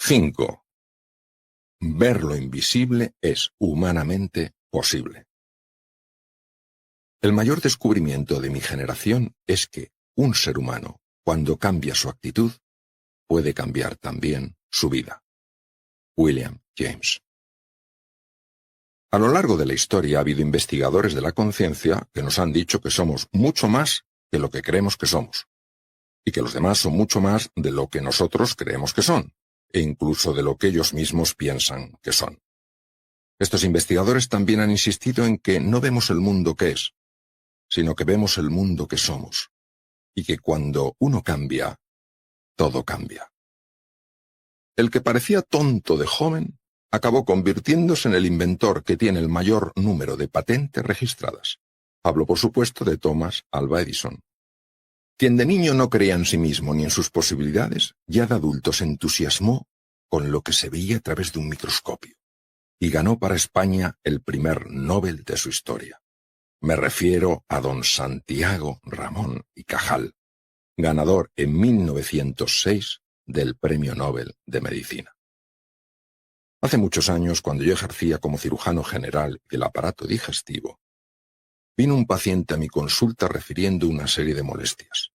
5. Ver lo invisible es humanamente posible. El mayor descubrimiento de mi generación es que un ser humano, cuando cambia su actitud, puede cambiar también su vida. William James. A lo largo de la historia ha habido investigadores de la conciencia que nos han dicho que somos mucho más que lo que creemos que somos, y que los demás son mucho más de lo que nosotros creemos que son, e incluso de lo que ellos mismos piensan que son. Estos investigadores también han insistido en que no vemos el mundo que es, sino que vemos el mundo que somos, y que cuando uno cambia, todo cambia. El que parecía tonto de joven acabó convirtiéndose en el inventor que tiene el mayor número de patentes registradas. Hablo, por supuesto, de Thomas Alva Edison. Quien de niño no creía en sí mismo ni en sus posibilidades, ya de adulto se entusiasmó con lo que se veía a través de un microscopio, y ganó para España el primer Nobel de su historia. Me refiero a don Santiago Ramón y Cajal, ganador en 1906 del Premio Nobel de Medicina. Hace muchos años, cuando yo ejercía como cirujano general del aparato digestivo, vino un paciente a mi consulta refiriendo una serie de molestias.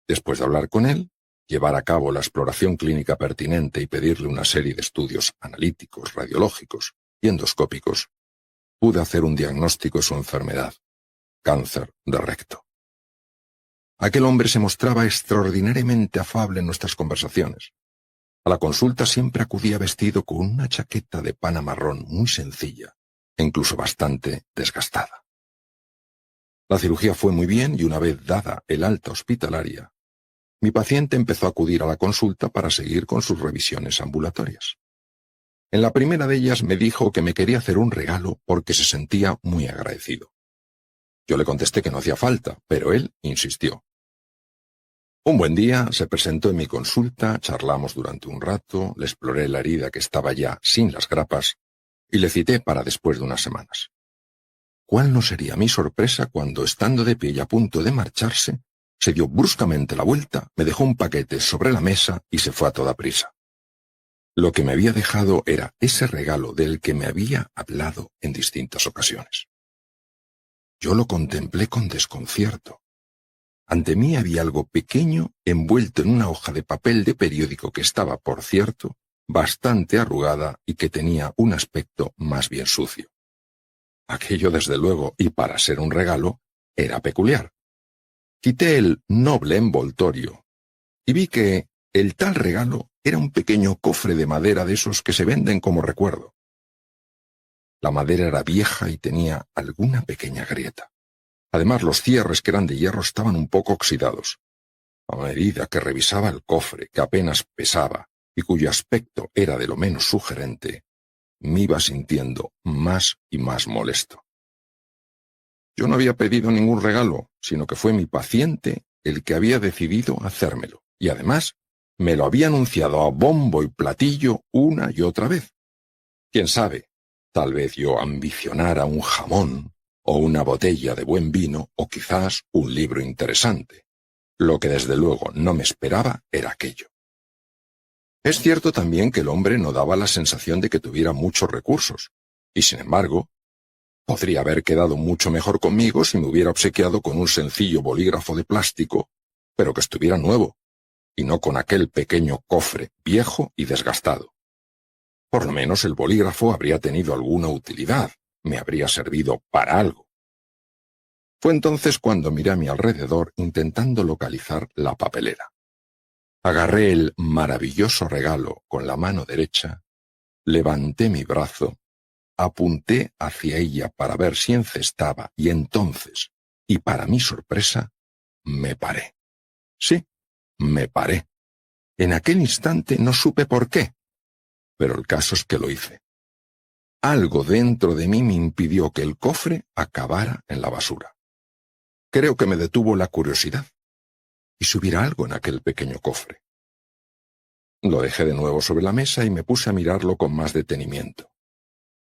Después de hablar con él, llevar a cabo la exploración clínica pertinente y pedirle una serie de estudios analíticos, radiológicos y endoscópicos, pude hacer un diagnóstico de su enfermedad, cáncer de recto. Aquel hombre se mostraba extraordinariamente afable en nuestras conversaciones. A la consulta siempre acudía vestido con una chaqueta de pana marrón muy sencilla e incluso bastante desgastada. La cirugía fue muy bien y una vez dada el alta hospitalaria, mi paciente empezó a acudir a la consulta para seguir con sus revisiones ambulatorias. En la primera de ellas me dijo que me quería hacer un regalo porque se sentía muy agradecido. Yo le contesté que no hacía falta, pero él insistió. Un buen día se presentó en mi consulta, charlamos durante un rato, le exploré la herida que estaba ya sin las grapas y le cité para después de unas semanas. ¿Cuál no sería mi sorpresa cuando, estando de pie y a punto de marcharse, se dio bruscamente la vuelta, me dejó un paquete sobre la mesa y se fue a toda prisa? Lo que me había dejado era ese regalo del que me había hablado en distintas ocasiones. Yo lo contemplé con desconcierto. Ante mí había algo pequeño envuelto en una hoja de papel de periódico que estaba, por cierto, bastante arrugada y que tenía un aspecto más bien sucio. Aquello, desde luego, y para ser un regalo, era peculiar. Quité el noble envoltorio y vi que el tal regalo era un pequeño cofre de madera de esos que se venden como recuerdo. La madera era vieja y tenía alguna pequeña grieta. Además, los cierres, que eran de hierro, estaban un poco oxidados. A medida que revisaba el cofre, que apenas pesaba y cuyo aspecto era de lo menos sugerente, me iba sintiendo más y más molesto. Yo no había pedido ningún regalo, sino que fue mi paciente el que había decidido hacérmelo, y además me lo había anunciado a bombo y platillo una y otra vez. Quién sabe, tal vez yo ambicionara un jamón, o una botella de buen vino, o quizás un libro interesante. Lo que desde luego no me esperaba era aquello. Es cierto también que el hombre no daba la sensación de que tuviera muchos recursos, y sin embargo, podría haber quedado mucho mejor conmigo si me hubiera obsequiado con un sencillo bolígrafo de plástico, pero que estuviera nuevo, y no con aquel pequeño cofre viejo y desgastado. Por lo menos el bolígrafo habría tenido alguna utilidad, me habría servido para algo. Fue entonces cuando miré a mi alrededor intentando localizar la papelera. Agarré el maravilloso regalo con la mano derecha, levanté mi brazo, apunté hacia ella para ver si encestaba y entonces, y para mi sorpresa, me paré. Sí, me paré. En aquel instante no supe por qué, pero el caso es que lo hice. Algo dentro de mí me impidió que el cofre acabara en la basura. Creo que me detuvo la curiosidad. ¿Y si hubiera algo en aquel pequeño cofre? Lo dejé de nuevo sobre la mesa y me puse a mirarlo con más detenimiento.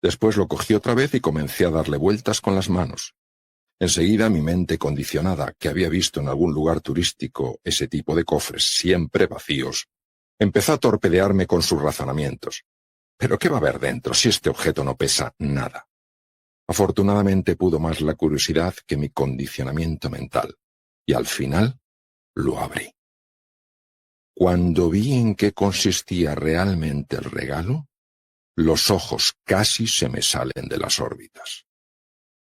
Después lo cogí otra vez y comencé a darle vueltas con las manos. Enseguida mi mente condicionada, que había visto en algún lugar turístico ese tipo de cofres siempre vacíos, Empezó a torpedearme con sus razonamientos. ¿Pero qué va a haber dentro si este objeto no pesa nada? Afortunadamente pudo más la curiosidad que mi condicionamiento mental, y al final lo abrí. Cuando vi en qué consistía realmente el regalo, los ojos casi se me salen de las órbitas.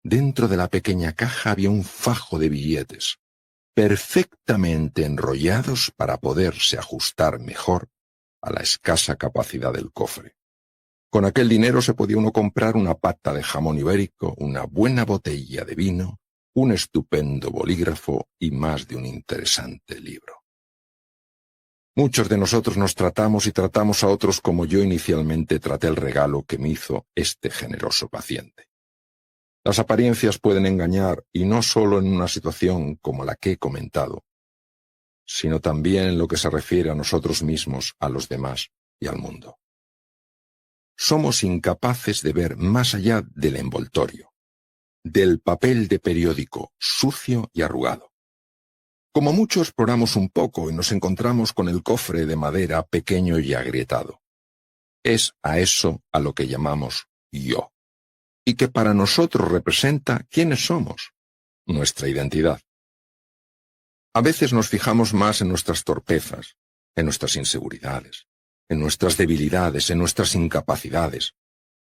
Dentro de la pequeña caja había un fajo de billetes, perfectamente enrollados para poderse ajustar mejor a la escasa capacidad del cofre. Con aquel dinero se podía uno comprar una pata de jamón ibérico, una buena botella de vino, un estupendo bolígrafo y más de un interesante libro. Muchos de nosotros nos tratamos y tratamos a otros como yo inicialmente traté el regalo que me hizo este generoso paciente. Las apariencias pueden engañar, y no solo en una situación como la que he comentado, sino también en lo que se refiere a nosotros mismos, a los demás y al mundo. Somos incapaces de ver más allá del envoltorio, del papel de periódico sucio y arrugado. Como mucho exploramos un poco y nos encontramos con el cofre de madera pequeño y agrietado. Es a eso a lo que llamamos yo, y que para nosotros representa quiénes somos, nuestra identidad. A veces nos fijamos más en nuestras torpezas, en nuestras inseguridades, en nuestras debilidades, en nuestras incapacidades,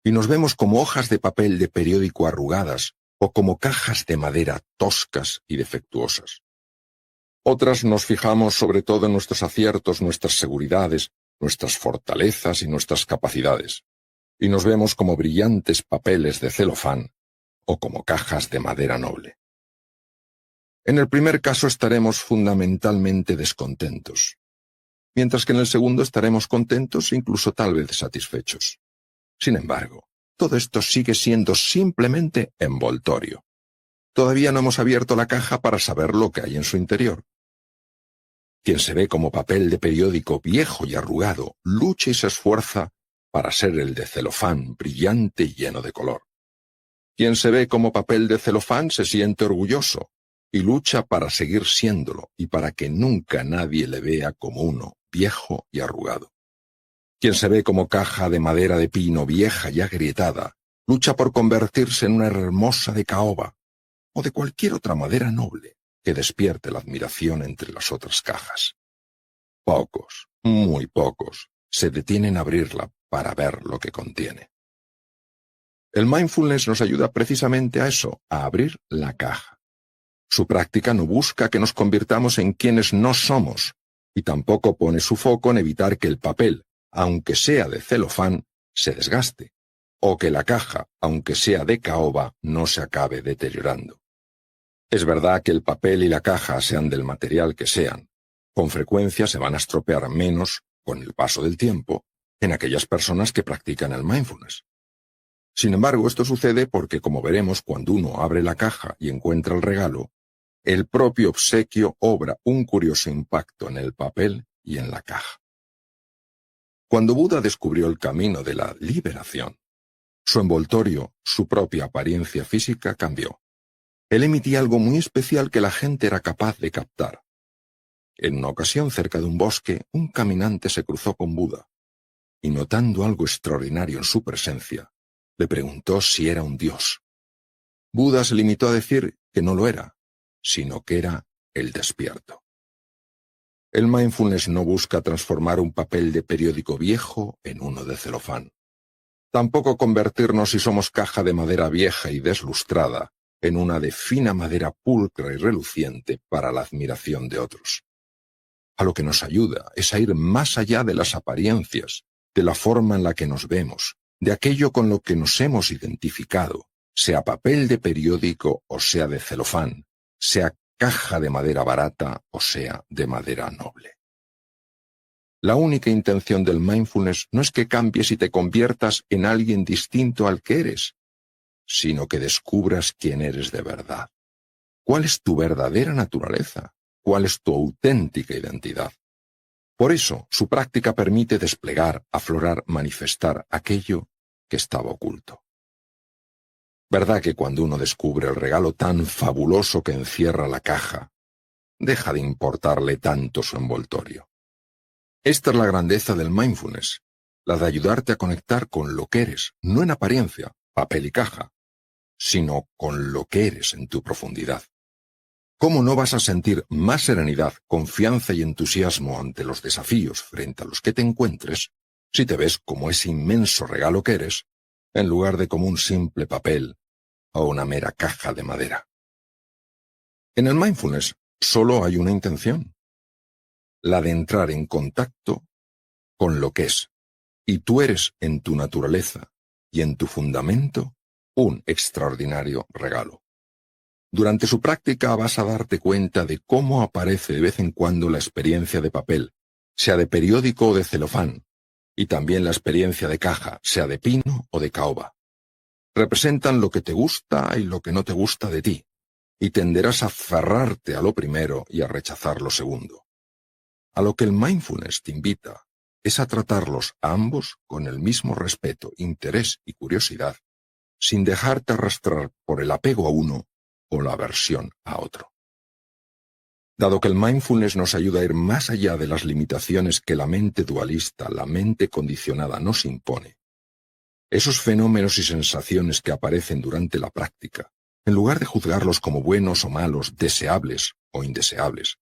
y nos vemos como hojas de papel de periódico arrugadas o como cajas de madera toscas y defectuosas. Otras nos fijamos sobre todo en nuestros aciertos, nuestras seguridades, nuestras fortalezas y nuestras capacidades, y nos vemos como brillantes papeles de celofán o como cajas de madera noble. En el primer caso estaremos fundamentalmente descontentos, mientras que en el segundo estaremos contentos e incluso tal vez satisfechos. Sin embargo, todo esto sigue siendo simplemente envoltorio. Todavía no hemos abierto la caja para saber lo que hay en su interior. Quien se ve como papel de periódico viejo y arrugado, lucha y se esfuerza para ser el de celofán brillante y lleno de color. Quien se ve como papel de celofán se siente orgulloso y lucha para seguir siéndolo y para que nunca nadie le vea como uno viejo y arrugado. Quien se ve como caja de madera de pino vieja y agrietada, lucha por convertirse en una hermosa de caoba o de cualquier otra madera noble que despierte la admiración entre las otras cajas. Pocos, muy pocos, se detienen a abrirla para ver lo que contiene. El mindfulness nos ayuda precisamente a eso, a abrir la caja. Su práctica no busca que nos convirtamos en quienes no somos, y tampoco pone su foco en evitar que el papel, aunque sea de celofán, se desgaste, o que la caja, aunque sea de caoba, no se acabe deteriorando. Es verdad que el papel y la caja, sean del material que sean, con frecuencia se van a estropear menos, con el paso del tiempo, en aquellas personas que practican el mindfulness. Sin embargo, esto sucede porque, como veremos cuando uno abre la caja y encuentra el regalo, el propio obsequio obra un curioso impacto en el papel y en la caja. Cuando Buda descubrió el camino de la liberación, su envoltorio, su propia apariencia física cambió. Él emitía algo muy especial que la gente era capaz de captar. En una ocasión, cerca de un bosque, un caminante se cruzó con Buda, y notando algo extraordinario en su presencia, le preguntó si era un dios. Buda se limitó a decir que no lo era, sino que era el despierto. El mindfulness no busca transformar un papel de periódico viejo en uno de celofán. Tampoco convertirnos, si somos caja de madera vieja y deslustrada, en una de fina madera pulcra y reluciente para la admiración de otros. A lo que nos ayuda es a ir más allá de las apariencias, de la forma en la que nos vemos, de aquello con lo que nos hemos identificado, sea papel de periódico o sea de celofán, sea caja de madera barata o sea de madera noble. La única intención del mindfulness no es que cambies y te conviertas en alguien distinto al que eres, sino que descubras quién eres de verdad. ¿Cuál es tu verdadera naturaleza? ¿Cuál es tu auténtica identidad? Por eso, su práctica permite desplegar, aflorar, manifestar aquello que estaba oculto. ¿Verdad que cuando uno descubre el regalo tan fabuloso que encierra la caja, deja de importarle tanto su envoltorio? Esta es la grandeza del mindfulness, la de ayudarte a conectar con lo que eres, no en apariencia, papel y caja, sino con lo que eres en tu profundidad. ¿Cómo no vas a sentir más serenidad, confianza y entusiasmo ante los desafíos frente a los que te encuentres si te ves como ese inmenso regalo que eres, en lugar de como un simple papel o una mera caja de madera? En el mindfulness solo hay una intención, la de entrar en contacto con lo que es, y tú eres en tu naturaleza y en tu fundamento un extraordinario regalo. Durante su práctica vas a darte cuenta de cómo aparece de vez en cuando la experiencia de papel, sea de periódico o de celofán, y también la experiencia de caja, sea de pino o de caoba. Representan lo que te gusta y lo que no te gusta de ti, y tenderás a aferrarte a lo primero y a rechazar lo segundo. A lo que el mindfulness te invita es a tratarlos a ambos con el mismo respeto, interés y curiosidad, sin dejarte arrastrar por el apego a uno o la aversión a otro. Dado que el mindfulness nos ayuda a ir más allá de las limitaciones que la mente dualista, la mente condicionada nos impone, esos fenómenos y sensaciones que aparecen durante la práctica, en lugar de juzgarlos como buenos o malos, deseables o indeseables,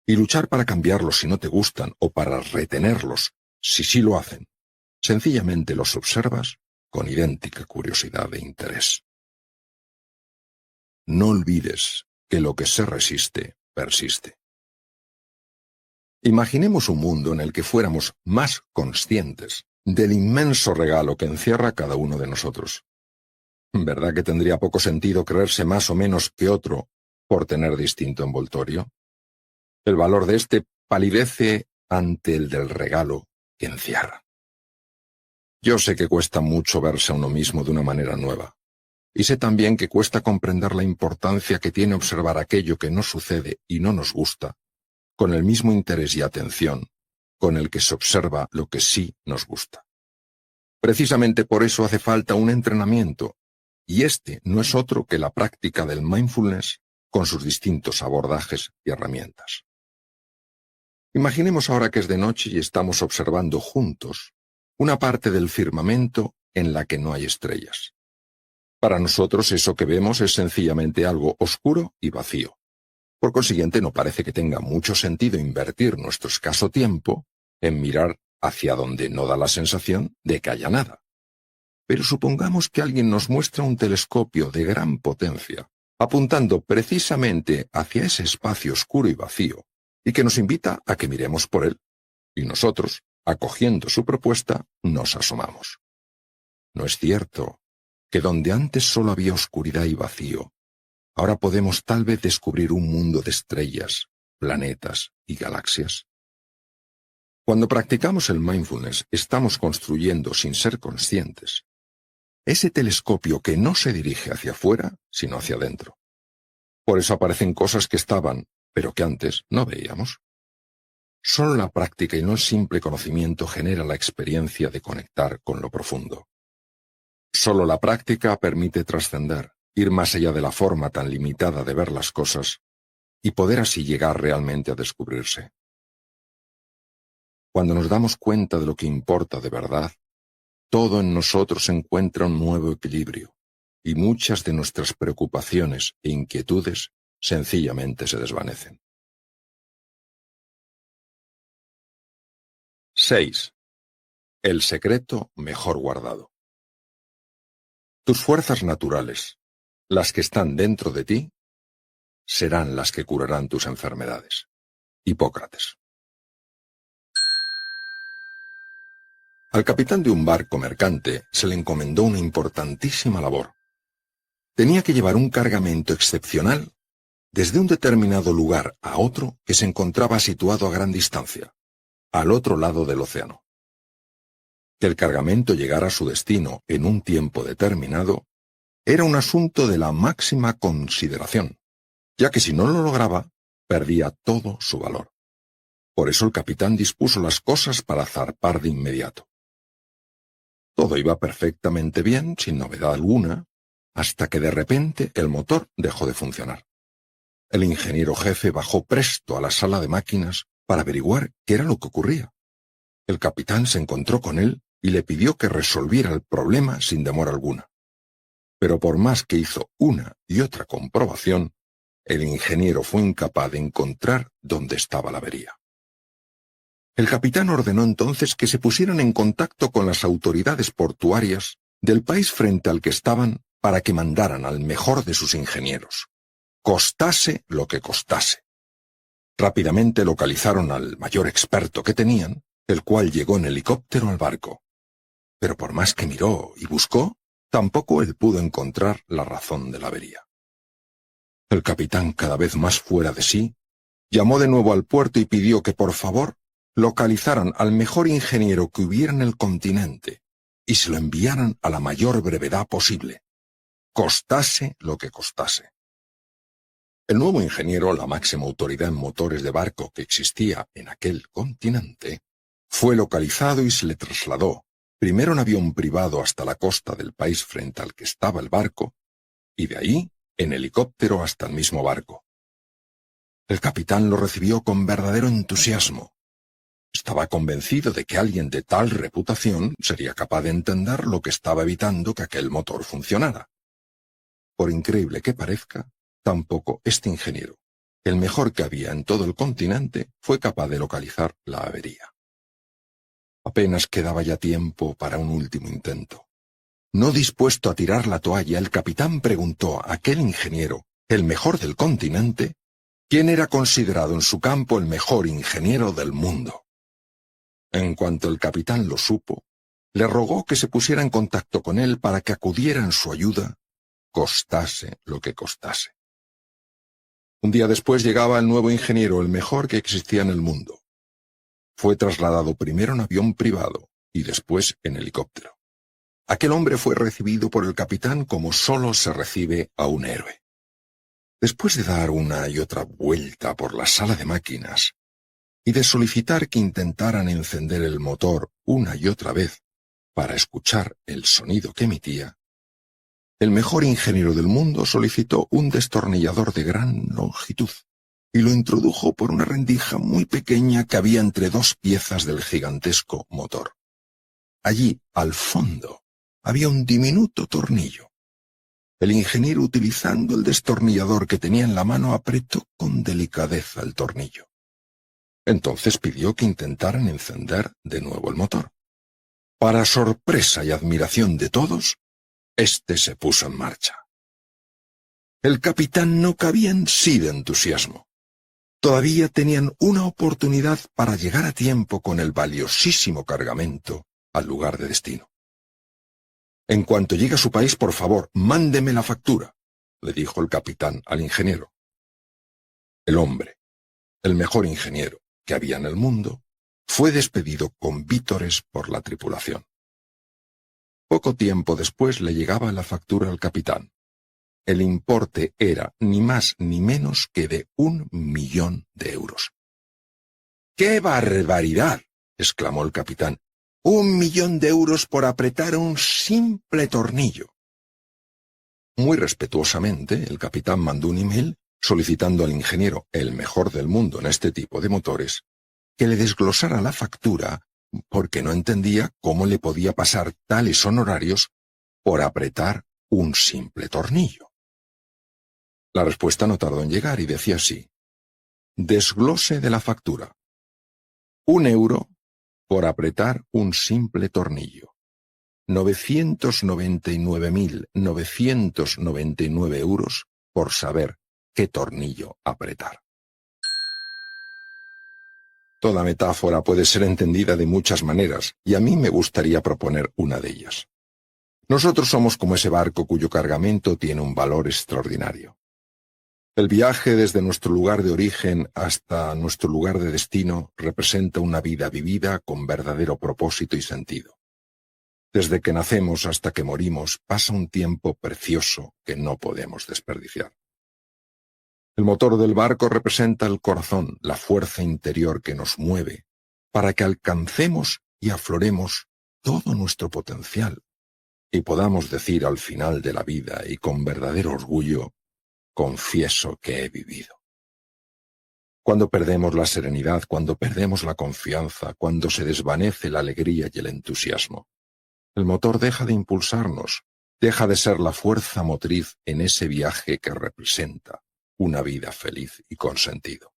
y luchar para cambiarlos si no te gustan o para retenerlos si sí lo hacen, sencillamente los observas con idéntica curiosidad e interés. No olvides que lo que se resiste, persiste. Imaginemos un mundo en el que fuéramos más conscientes del inmenso regalo que encierra cada uno de nosotros. ¿Verdad que tendría poco sentido creerse más o menos que otro por tener distinto envoltorio? El valor de este palidece ante el del regalo que encierra. Yo sé que cuesta mucho verse a uno mismo de una manera nueva. Y sé también que cuesta comprender la importancia que tiene observar aquello que nos sucede y no nos gusta, con el mismo interés y atención con el que se observa lo que sí nos gusta. Precisamente por eso hace falta un entrenamiento, y este no es otro que la práctica del mindfulness con sus distintos abordajes y herramientas. Imaginemos ahora que es de noche y estamos observando juntos una parte del firmamento en la que no hay estrellas. Para nosotros eso que vemos es sencillamente algo oscuro y vacío. Por consiguiente, no parece que tenga mucho sentido invertir nuestro escaso tiempo en mirar hacia donde no da la sensación de que haya nada. Pero supongamos que alguien nos muestra un telescopio de gran potencia, apuntando precisamente hacia ese espacio oscuro y vacío, y que nos invita a que miremos por él, y nosotros, acogiendo su propuesta, nos asomamos. ¿No es cierto que donde antes solo había oscuridad y vacío, ahora podemos tal vez descubrir un mundo de estrellas, planetas y galaxias? Cuando practicamos el mindfulness, estamos construyendo, sin ser conscientes, ese telescopio que no se dirige hacia afuera, sino hacia adentro. Por eso aparecen cosas que estaban, pero que antes no veíamos. Solo la práctica y no el simple conocimiento genera la experiencia de conectar con lo profundo. Solo la práctica permite trascender, ir más allá de la forma tan limitada de ver las cosas y poder así llegar realmente a descubrirse. Cuando nos damos cuenta de lo que importa de verdad, todo en nosotros encuentra un nuevo equilibrio y muchas de nuestras preocupaciones e inquietudes sencillamente se desvanecen. 6. El secreto mejor guardado. Tus fuerzas naturales, las que están dentro de ti, serán las que curarán tus enfermedades. Hipócrates. Al capitán de un barco mercante se le encomendó una importantísima labor. Tenía que llevar un cargamento excepcional desde un determinado lugar a otro que se encontraba situado a gran distancia, al otro lado del océano. Que el cargamento llegara a su destino en un tiempo determinado era un asunto de la máxima consideración, ya que si no lo lograba, perdía todo su valor. Por eso el capitán dispuso las cosas para zarpar de inmediato. Todo iba perfectamente bien, sin novedad alguna, hasta que de repente el motor dejó de funcionar. El ingeniero jefe bajó presto a la sala de máquinas para averiguar qué era lo que ocurría, El capitán se encontró con él y le pidió que resolviera el problema sin demora alguna. Pero por más que hizo una y otra comprobación, el ingeniero fue incapaz de encontrar dónde estaba la avería. El capitán ordenó entonces que se pusieran en contacto con las autoridades portuarias del país frente al que estaban para que mandaran al mejor de sus ingenieros, costase lo que costase. Rápidamente localizaron al mayor experto que tenían, el cual llegó en helicóptero al barco. Pero por más que miró y buscó, tampoco él pudo encontrar la razón de la avería. El capitán, cada vez más fuera de sí, llamó de nuevo al puerto y pidió que por favor localizaran al mejor ingeniero que hubiera en el continente y se lo enviaran a la mayor brevedad posible, costase lo que costase. El nuevo ingeniero, la máxima autoridad en motores de barco que existía en aquel continente, fue localizado y se le trasladó, primero en avión privado hasta la costa del país frente al que estaba el barco, y de ahí en helicóptero hasta el mismo barco. El capitán lo recibió con verdadero entusiasmo. Estaba convencido de que alguien de tal reputación sería capaz de entender lo que estaba evitando que aquel motor funcionara. Por increíble que parezca, tampoco este ingeniero, el mejor que había en todo el continente, fue capaz de localizar la avería. Apenas quedaba ya tiempo para un último intento. No dispuesto a tirar la toalla, el capitán preguntó a aquel ingeniero, el mejor del continente, quién era considerado en su campo el mejor ingeniero del mundo. En cuanto el capitán lo supo, le rogó que se pusiera en contacto con él para que acudiera en su ayuda, costase lo que costase. Un día después llegaba el nuevo ingeniero, el mejor que existía en el mundo. Fue trasladado primero en avión privado y después en helicóptero. Aquel hombre fue recibido por el capitán como solo se recibe a un héroe. Después de dar una y otra vuelta por la sala de máquinas y de solicitar que intentaran encender el motor una y otra vez para escuchar el sonido que emitía, el mejor ingeniero del mundo solicitó un destornillador de gran longitud y lo introdujo por una rendija muy pequeña que había entre dos piezas del gigantesco motor. Allí, al fondo, había un diminuto tornillo. El ingeniero, utilizando el destornillador que tenía en la mano, apretó con delicadeza el tornillo. Entonces pidió que intentaran encender de nuevo el motor. Para sorpresa y admiración de todos, este se puso en marcha. El capitán no cabía en sí de entusiasmo. Todavía tenían una oportunidad para llegar a tiempo con el valiosísimo cargamento al lugar de destino. En cuanto llegue a su país, por favor, mándeme la factura, le dijo el capitán al ingeniero. El hombre, el mejor ingeniero que había en el mundo, fue despedido con vítores por la tripulación. Poco tiempo después le llegaba la factura al capitán. El importe era ni más ni menos que de 1.000.000 de euros. ¡Qué barbaridad!, exclamó el capitán. 1.000.000 de euros por apretar un simple tornillo. Muy respetuosamente, el capitán mandó un email solicitando al ingeniero, el mejor del mundo en este tipo de motores, que le desglosara la factura porque no entendía cómo le podía pasar tales honorarios por apretar un simple tornillo. La respuesta no tardó en llegar y decía así: desglose de la factura. 1 euro por apretar un simple tornillo. 999.999 euros por saber qué tornillo apretar. Toda metáfora puede ser entendida de muchas maneras, y a mí me gustaría proponer una de ellas. Nosotros somos como ese barco cuyo cargamento tiene un valor extraordinario. El viaje desde nuestro lugar de origen hasta nuestro lugar de destino representa una vida vivida con verdadero propósito y sentido. Desde que nacemos hasta que morimos pasa un tiempo precioso que no podemos desperdiciar. El motor del barco representa el corazón, la fuerza interior que nos mueve, para que alcancemos y afloremos todo nuestro potencial y podamos decir al final de la vida y con verdadero orgullo: confieso que he vivido. Cuando perdemos la serenidad, cuando perdemos la confianza, cuando se desvanece la alegría y el entusiasmo, el motor deja de impulsarnos, deja de ser la fuerza motriz en ese viaje que representa una vida feliz y con sentido.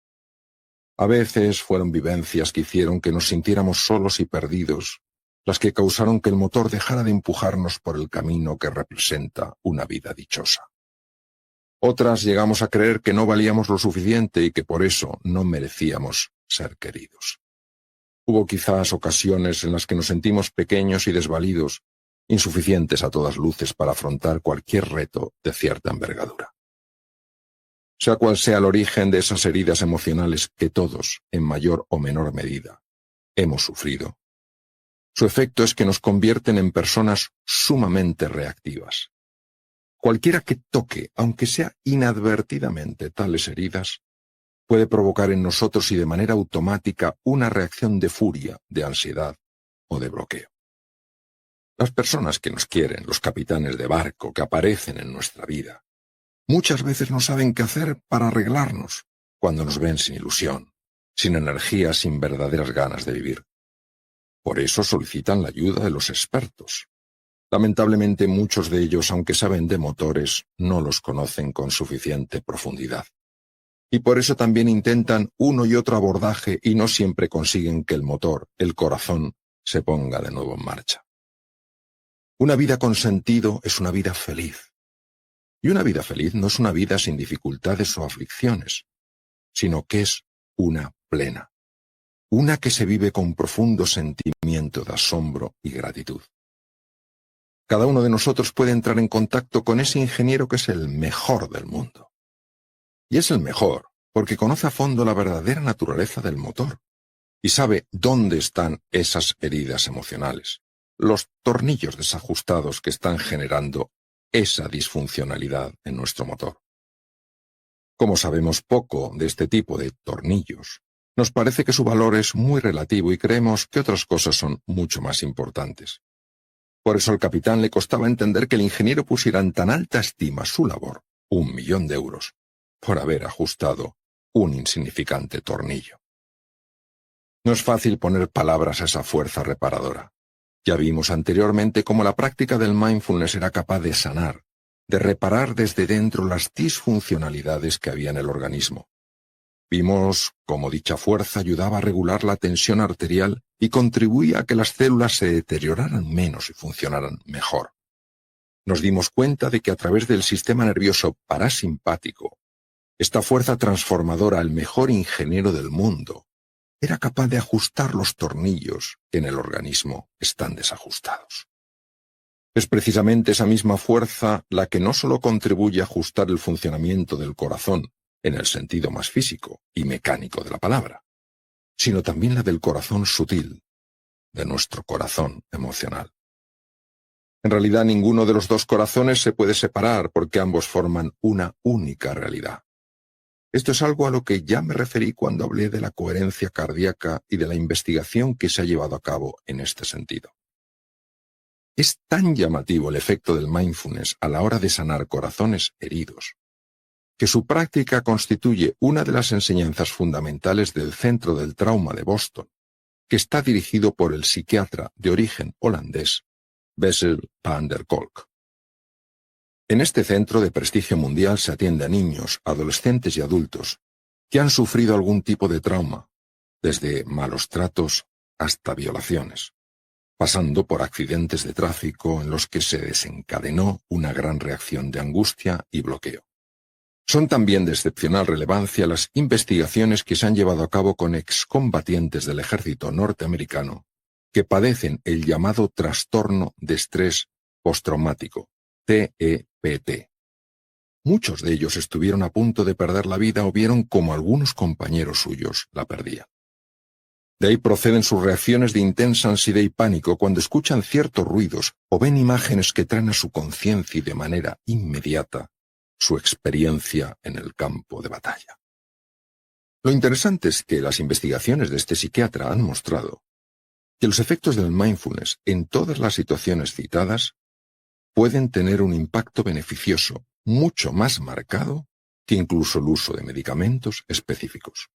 A veces fueron vivencias que hicieron que nos sintiéramos solos y perdidos, las que causaron que el motor dejara de empujarnos por el camino que representa una vida dichosa. Otras llegamos a creer que no valíamos lo suficiente y que por eso no merecíamos ser queridos. Hubo quizás ocasiones en las que nos sentimos pequeños y desvalidos, insuficientes a todas luces para afrontar cualquier reto de cierta envergadura. Sea cual sea el origen de esas heridas emocionales que todos, en mayor o menor medida, hemos sufrido, su efecto es que nos convierten en personas sumamente reactivas. Cualquiera que toque, aunque sea inadvertidamente, tales heridas, puede provocar en nosotros y de manera automática una reacción de furia, de ansiedad o de bloqueo. Las personas que nos quieren, los capitanes de barco que aparecen en nuestra vida, muchas veces no saben qué hacer para arreglarnos cuando nos ven sin ilusión, sin energía, sin verdaderas ganas de vivir. Por eso solicitan la ayuda de los expertos. Lamentablemente muchos de ellos, aunque saben de motores, no los conocen con suficiente profundidad. Y por eso también intentan uno y otro abordaje y no siempre consiguen que el motor, el corazón, se ponga de nuevo en marcha. Una vida con sentido es una vida feliz. Y una vida feliz no es una vida sin dificultades o aflicciones, sino que es una plena. Una que se vive con profundo sentimiento de asombro y gratitud. Cada uno de nosotros puede entrar en contacto con ese ingeniero que es el mejor del mundo. Y es el mejor porque conoce a fondo la verdadera naturaleza del motor y sabe dónde están esas heridas emocionales, los tornillos desajustados que están generando esa disfuncionalidad en nuestro motor. Como sabemos poco de este tipo de tornillos, nos parece que su valor es muy relativo y creemos que otras cosas son mucho más importantes. Por eso al capitán le costaba entender que el ingeniero pusiera en tan alta estima su labor, 1.000.000 de euros, por haber ajustado un insignificante tornillo. No es fácil poner palabras a esa fuerza reparadora. Ya vimos anteriormente cómo la práctica del mindfulness era capaz de sanar, de reparar desde dentro las disfuncionalidades que había en el organismo. Vimos cómo dicha fuerza ayudaba a regular la tensión arterial y contribuía a que las células se deterioraran menos y funcionaran mejor. Nos dimos cuenta de que a través del sistema nervioso parasimpático, esta fuerza transformadora, el mejor ingeniero del mundo, era capaz de ajustar los tornillos que en el organismo están desajustados. Es precisamente esa misma fuerza la que no solo contribuye a ajustar el funcionamiento del corazón, en el sentido más físico y mecánico de la palabra, sino también la del corazón sutil, de nuestro corazón emocional. En realidad ninguno de los dos corazones se puede separar porque ambos forman una única realidad. Esto es algo a lo que ya me referí cuando hablé de la coherencia cardíaca y de la investigación que se ha llevado a cabo en este sentido. Es tan llamativo el efecto del mindfulness a la hora de sanar corazones heridos, que su práctica constituye una de las enseñanzas fundamentales del Centro del Trauma de Boston, que está dirigido por el psiquiatra de origen holandés, Bessel van der Kolk. En este centro de prestigio mundial se atiende a niños, adolescentes y adultos que han sufrido algún tipo de trauma, desde malos tratos hasta violaciones, pasando por accidentes de tráfico en los que se desencadenó una gran reacción de angustia y bloqueo. Son también de excepcional relevancia las investigaciones que se han llevado a cabo con excombatientes del ejército norteamericano que padecen el llamado trastorno de estrés postraumático, TEPT. Muchos de ellos estuvieron a punto de perder la vida o vieron como algunos compañeros suyos la perdían. De ahí proceden sus reacciones de intensa ansiedad y pánico cuando escuchan ciertos ruidos o ven imágenes que traen a su conciencia y de manera inmediata su experiencia en el campo de batalla. Lo interesante es que las investigaciones de este psiquiatra han mostrado que los efectos del mindfulness en todas las situaciones citadas pueden tener un impacto beneficioso mucho más marcado que incluso el uso de medicamentos específicos.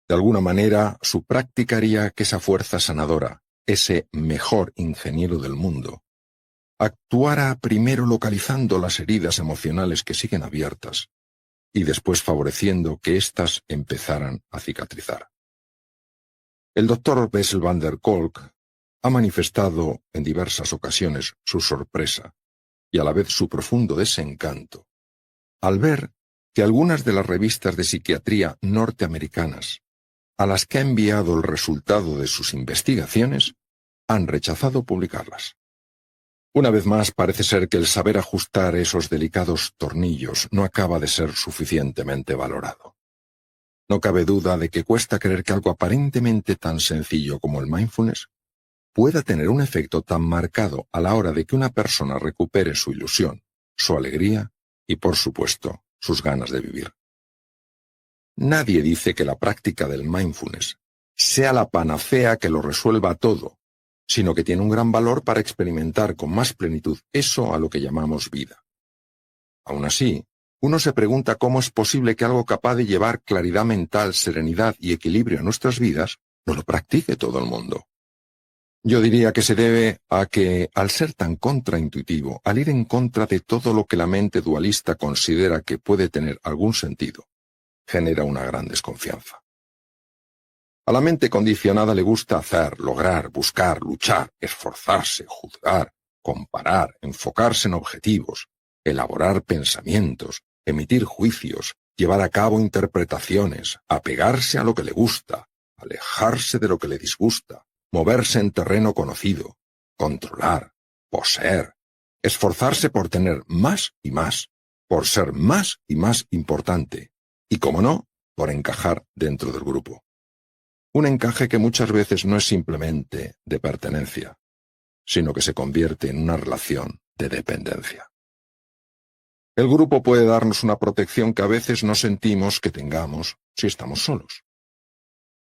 De alguna manera, su práctica haría que esa fuerza sanadora, ese mejor ingeniero del mundo, actuara primero localizando las heridas emocionales que siguen abiertas y después favoreciendo que éstas empezaran a cicatrizar. El Dr. Bessel van der Kolk ha manifestado en diversas ocasiones su sorpresa y a la vez su profundo desencanto al ver que algunas de las revistas de psiquiatría norteamericanas a las que ha enviado el resultado de sus investigaciones han rechazado publicarlas. Una vez más, parece ser que el saber ajustar esos delicados tornillos no acaba de ser suficientemente valorado. No cabe duda de que cuesta creer que algo aparentemente tan sencillo como el mindfulness pueda tener un efecto tan marcado a la hora de que una persona recupere su ilusión, su alegría y, por supuesto, sus ganas de vivir. Nadie dice que la práctica del mindfulness sea la panacea que lo resuelva todo, sino que tiene un gran valor para experimentar con más plenitud eso a lo que llamamos vida. Aún así, uno se pregunta cómo es posible que algo capaz de llevar claridad mental, serenidad y equilibrio a nuestras vidas no lo practique todo el mundo. Yo diría que se debe a que, al ser tan contraintuitivo, al ir en contra de todo lo que la mente dualista considera que puede tener algún sentido, genera una gran desconfianza. A la mente condicionada le gusta hacer, lograr, buscar, luchar, esforzarse, juzgar, comparar, enfocarse en objetivos, elaborar pensamientos, emitir juicios, llevar a cabo interpretaciones, apegarse a lo que le gusta, alejarse de lo que le disgusta, moverse en terreno conocido, controlar, poseer, esforzarse por tener más y más, por ser más y más importante, y, como no, por encajar dentro del grupo. Un encaje que muchas veces no es simplemente de pertenencia, sino que se convierte en una relación de dependencia. El grupo puede darnos una protección que a veces no sentimos que tengamos si estamos solos.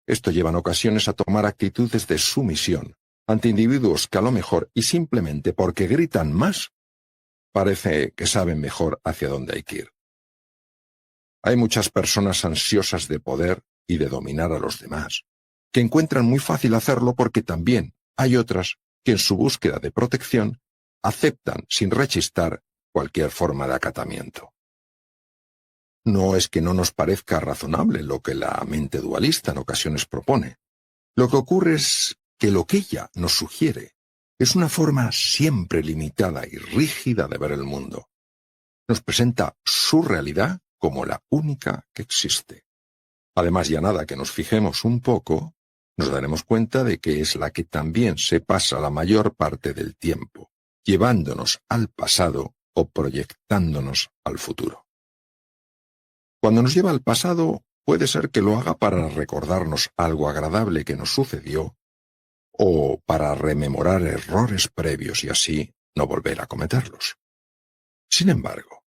Esto lleva en ocasiones a tomar actitudes de sumisión ante individuos que a lo mejor y simplemente porque gritan más, parece que saben mejor hacia dónde hay que ir. Hay muchas personas ansiosas de poder y de dominar a los demás, que encuentran muy fácil hacerlo porque también hay otras que en su búsqueda de protección aceptan sin rechistar cualquier forma de acatamiento. No es que no nos parezca razonable lo que la mente dualista en ocasiones propone. Lo que ocurre es que lo que ella nos sugiere es una forma siempre limitada y rígida de ver el mundo. Nos presenta su realidad como la única que existe. Además, ya nada que nos fijemos un poco, nos daremos cuenta de que es la que también se pasa la mayor parte del tiempo, llevándonos al pasado o proyectándonos al futuro. Cuando nos lleva al pasado, puede ser que lo haga para recordarnos algo agradable que nos sucedió o para rememorar errores previos y así no volver a cometerlos. Sin embargo,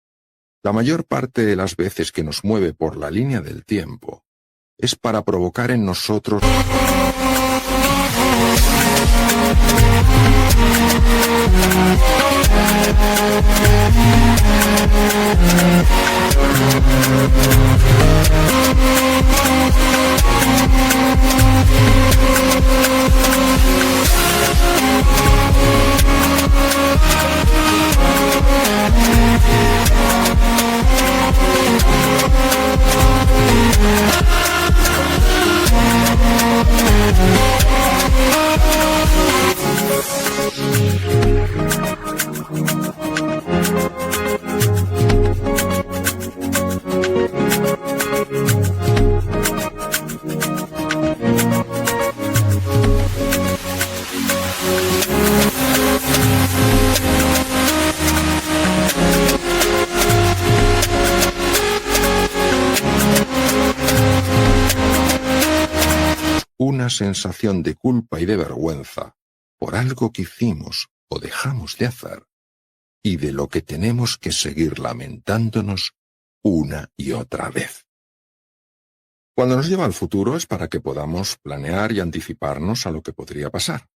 la mayor parte de las veces que nos mueve por la línea del tiempo es para provocar en nosotros una sensación de culpa y de vergüenza por algo que hicimos o dejamos de hacer y de lo que tenemos que seguir lamentándonos una y otra vez. Cuando nos lleva al futuro es para que podamos planear y anticiparnos a lo que podría pasar.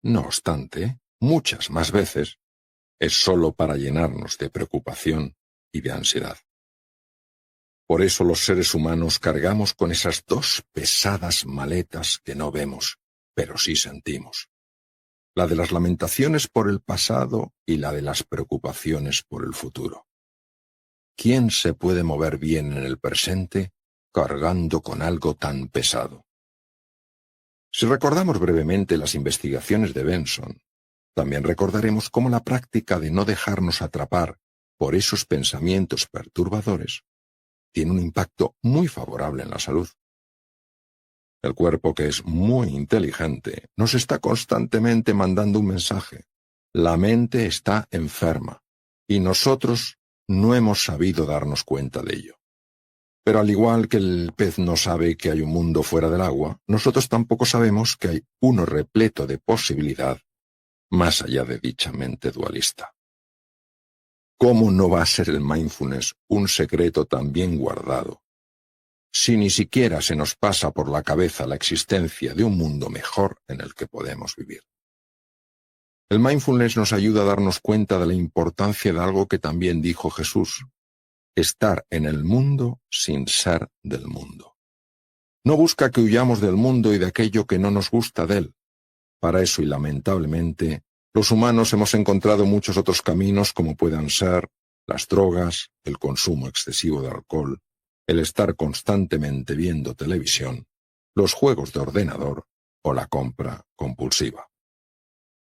No obstante, muchas más veces es solo para llenarnos de preocupación y de ansiedad. Por eso los seres humanos cargamos con esas dos pesadas maletas que no vemos, pero sí sentimos. La de las lamentaciones por el pasado y la de las preocupaciones por el futuro. ¿Quién se puede mover bien en el presente cargando con algo tan pesado? Si recordamos brevemente las investigaciones de Benson, también recordaremos cómo la práctica de no dejarnos atrapar por esos pensamientos perturbadores tiene un impacto muy favorable en la salud. El cuerpo, que es muy inteligente, nos está constantemente mandando un mensaje. La mente está enferma, y nosotros no hemos sabido darnos cuenta de ello. Pero al igual que el pez no sabe que hay un mundo fuera del agua, nosotros tampoco sabemos que hay uno repleto de posibilidad más allá de dicha mente dualista. ¿Cómo no va a ser el mindfulness un secreto tan bien guardado, si ni siquiera se nos pasa por la cabeza la existencia de un mundo mejor en el que podemos vivir? El mindfulness nos ayuda a darnos cuenta de la importancia de algo que también dijo Jesús: estar en el mundo sin ser del mundo. No busca que huyamos del mundo y de aquello que no nos gusta de él. Para eso, y lamentablemente, los humanos hemos encontrado muchos otros caminos, como puedan ser las drogas, el consumo excesivo de alcohol, el estar constantemente viendo televisión, los juegos de ordenador o la compra compulsiva.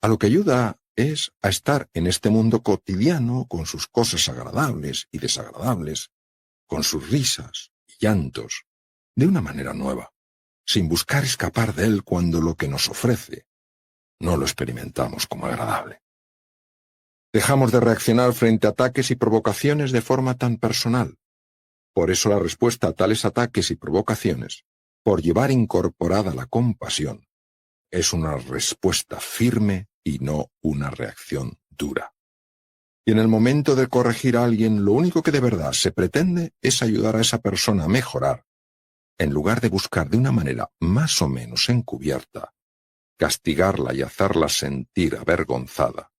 A lo que ayuda es a estar en este mundo cotidiano con sus cosas agradables y desagradables, con sus risas y llantos, de una manera nueva, sin buscar escapar de él cuando lo que nos ofrece no lo experimentamos como agradable. Dejamos de reaccionar frente a ataques y provocaciones de forma tan personal. Por eso la respuesta a tales ataques y provocaciones, por llevar incorporada la compasión, es una respuesta firme y no una reacción dura. Y en el momento de corregir a alguien, lo único que de verdad se pretende es ayudar a esa persona a mejorar, en lugar de buscar de una manera más o menos encubierta castigarla y hacerla sentir avergonzada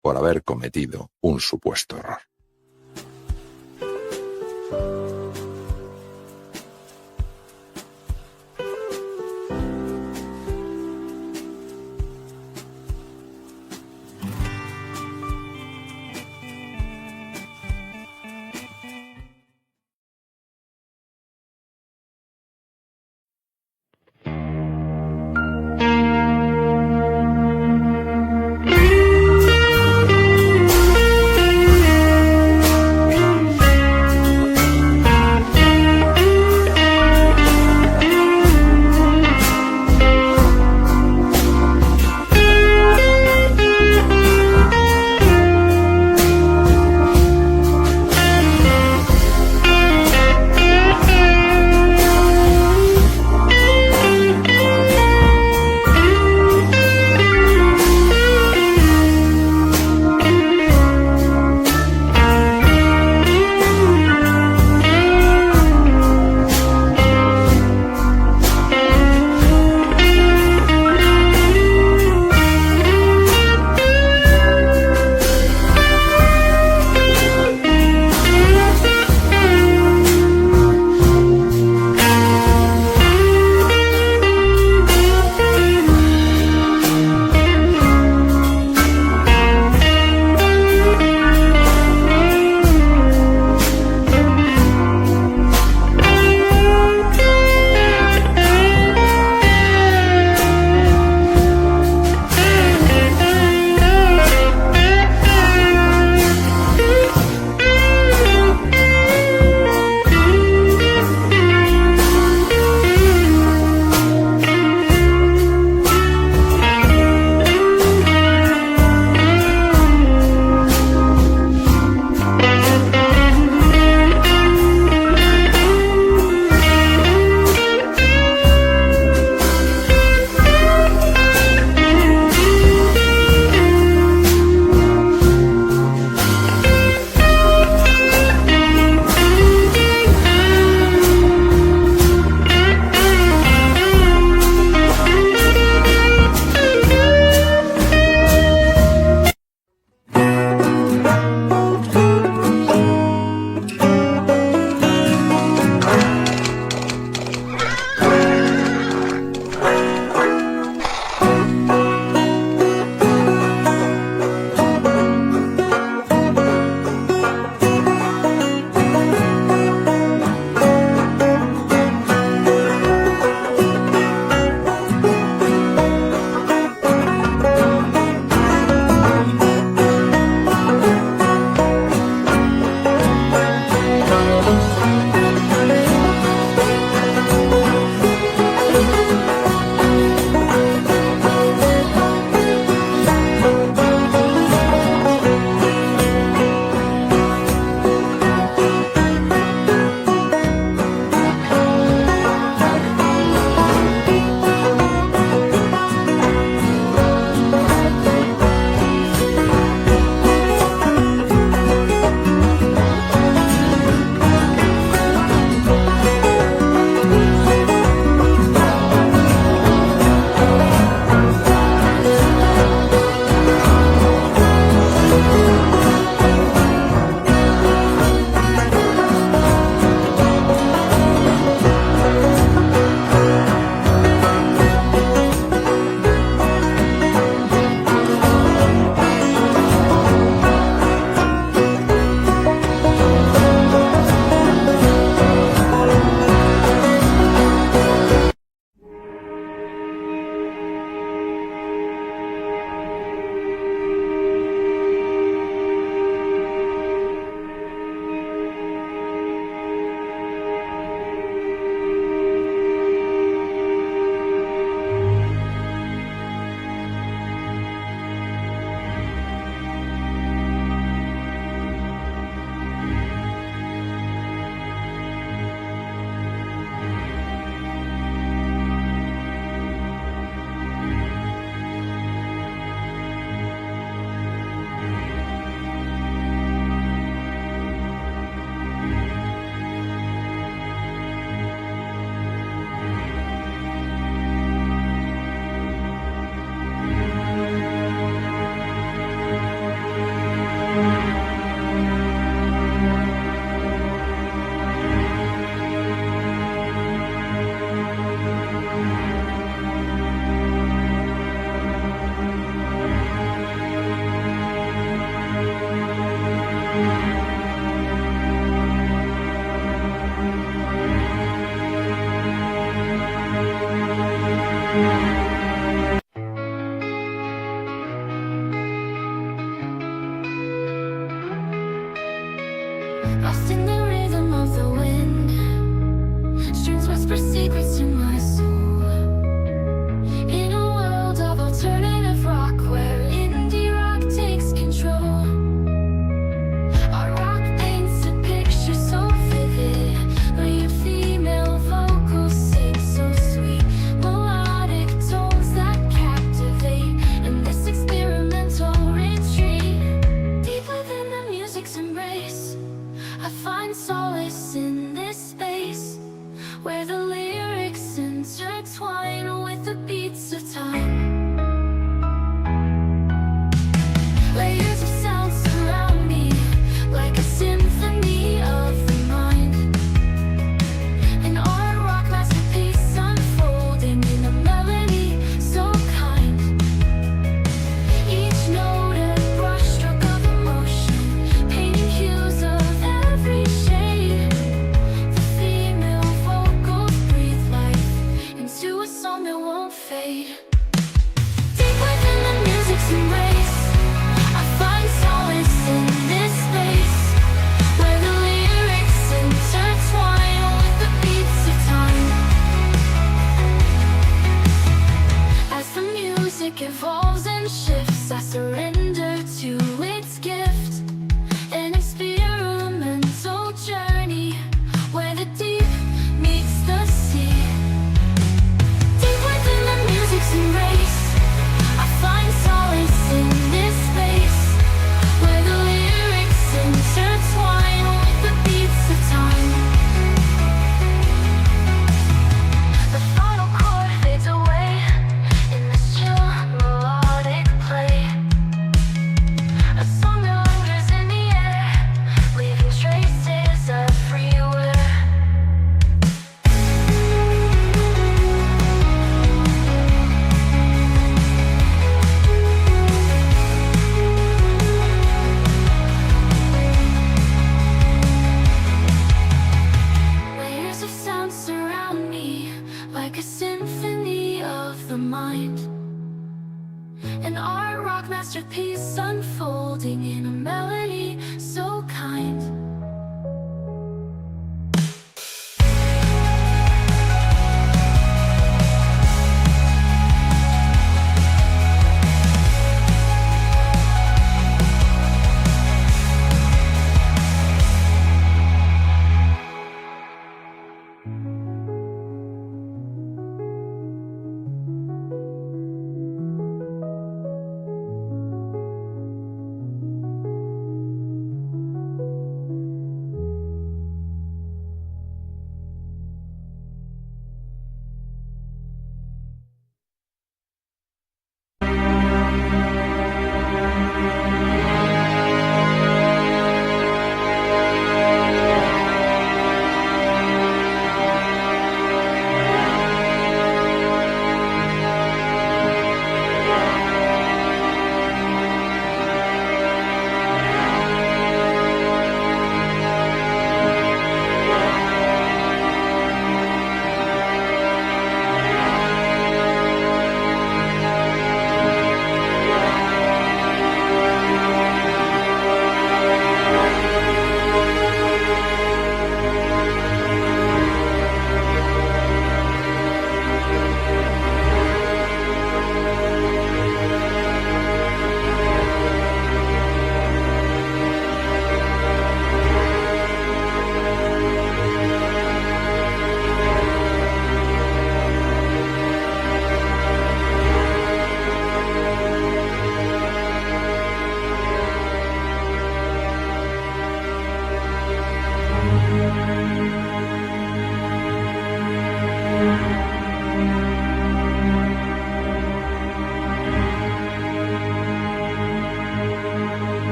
por haber cometido un supuesto error.